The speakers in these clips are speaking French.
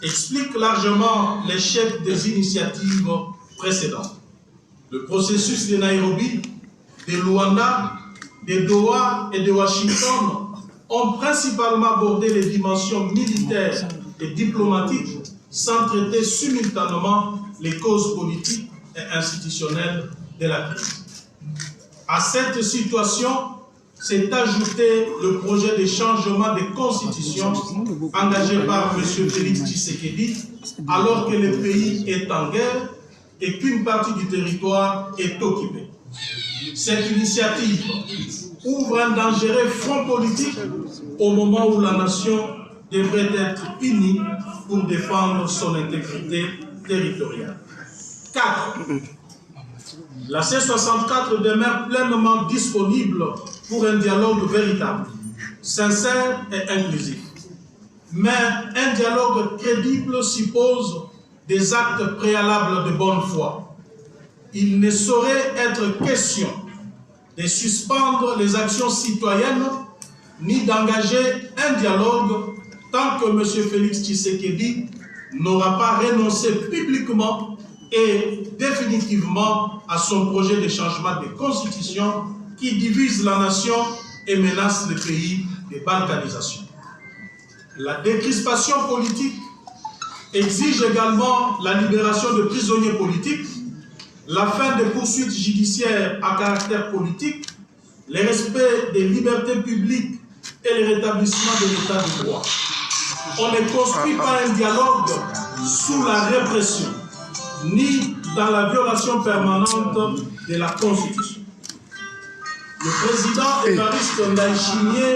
explique largement l'échec des initiatives précédentes. Le processus de Nairobi, de Luanda, de Doha et de Washington ont principalement abordé les dimensions militaires et diplomatiques sans traiter simultanément les causes politiques et institutionnelles de la crise. À cette situation s'est ajouté le projet de changement de constitution engagé par M. Félix Tshisekedi alors que le pays est en guerre et qu'une partie du territoire est occupée. Cette initiative ouvre un dangereux front politique au moment où la nation devrait être unie pour défendre son intégrité territoriale. 4. La C64 demeure pleinement disponible pour un dialogue véritable, sincère et inclusif. Mais un dialogue crédible suppose des actes préalables de bonne foi. Il ne saurait être question de suspendre les actions citoyennes ni d'engager un dialogue tant que M. Félix Tshisekedi n'aura pas renoncé publiquement et définitivement à son projet de changement de constitution qui divise la nation et menace le pays de balkanisation. La décrispation politique exige également la libération de prisonniers politiques, la fin des poursuites judiciaires à caractère politique, le respect des libertés publiques et le rétablissement de l'état de droit. On ne construit pas un dialogue sous la répression, ni dans la violation permanente de la Constitution. Le président Évariste Ndayishimiye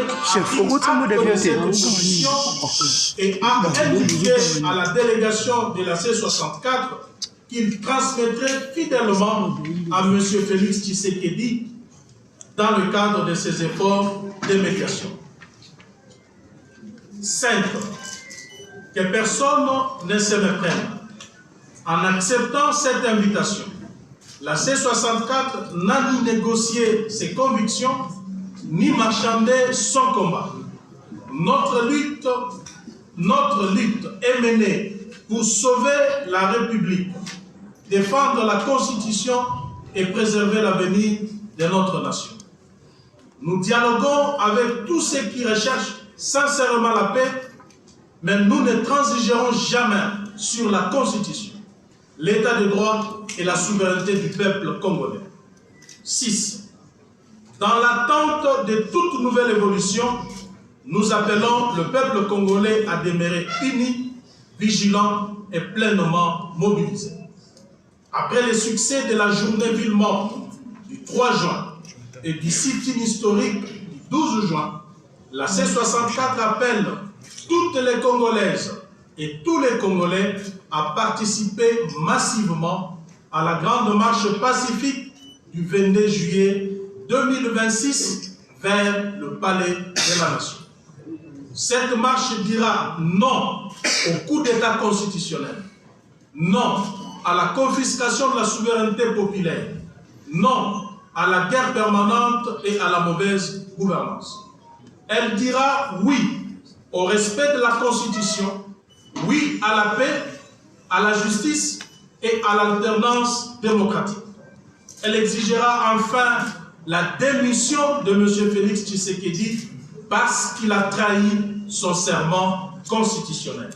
a indiqué à la délégation de la C64 qu'il transmettrait fidèlement à M. Félix Tshisekedi dans le cadre de ses efforts de médiation. 5. Que personne ne se méprenne. En acceptant cette invitation, la C64 n'a ni négocié ses convictions, ni marchandé son combat. Notre lutte est menée pour sauver la République, défendre la Constitution et préserver l'avenir de notre nation. Nous dialoguons avec tous ceux qui recherchent sincèrement la paix, mais nous ne transigerons jamais sur la Constitution, l'état de droit et la souveraineté du peuple congolais. 6. Dans l'attente de toute nouvelle évolution, nous appelons le peuple congolais à demeurer uni, vigilant et pleinement mobilisé. Après le succès de la journée ville morte du 3 juin et du sit-in historique du 12 juin, la C64 appelle toutes les Congolaises et tous les Congolais à participer massivement à la grande marche pacifique du 22 juillet 2026 vers le palais de la nation. Cette marche dira non au coup d'État constitutionnel, non à la confiscation de la souveraineté populaire, non à la guerre permanente et à la mauvaise gouvernance. Elle dira oui au respect de la Constitution, oui à la paix, à la justice et à l'alternance démocratique. Elle exigera enfin la démission de M. Félix Tshisekedi parce qu'il a trahi son serment constitutionnel.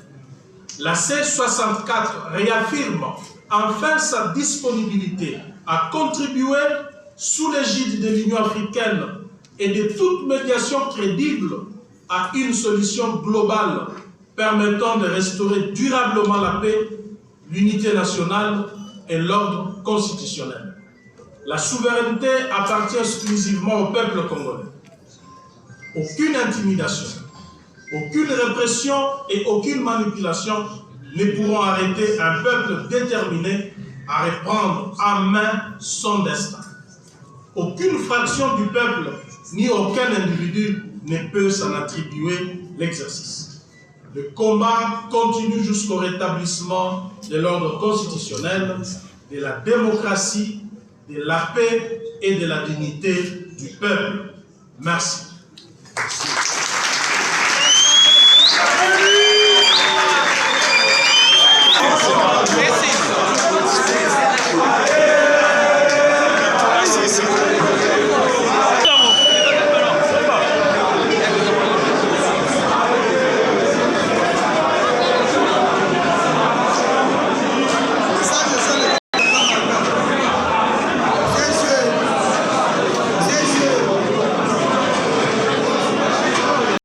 La C64 réaffirme enfin sa disponibilité à contribuer sous l'égide de l'Union africaine et de toute médiation crédible à une solution globale permettant de restaurer durablement la paix, l'unité nationale et l'ordre constitutionnel. La souveraineté appartient exclusivement au peuple congolais. Aucune intimidation, aucune répression et aucune manipulation ne pourront arrêter un peuple déterminé à reprendre en main son destin. Aucune fraction du peuple ni aucun individu ne peut s'en attribuer l'exercice. Le combat continue jusqu'au rétablissement de l'ordre constitutionnel, de la démocratie, de la paix et de la dignité du peuple. Merci.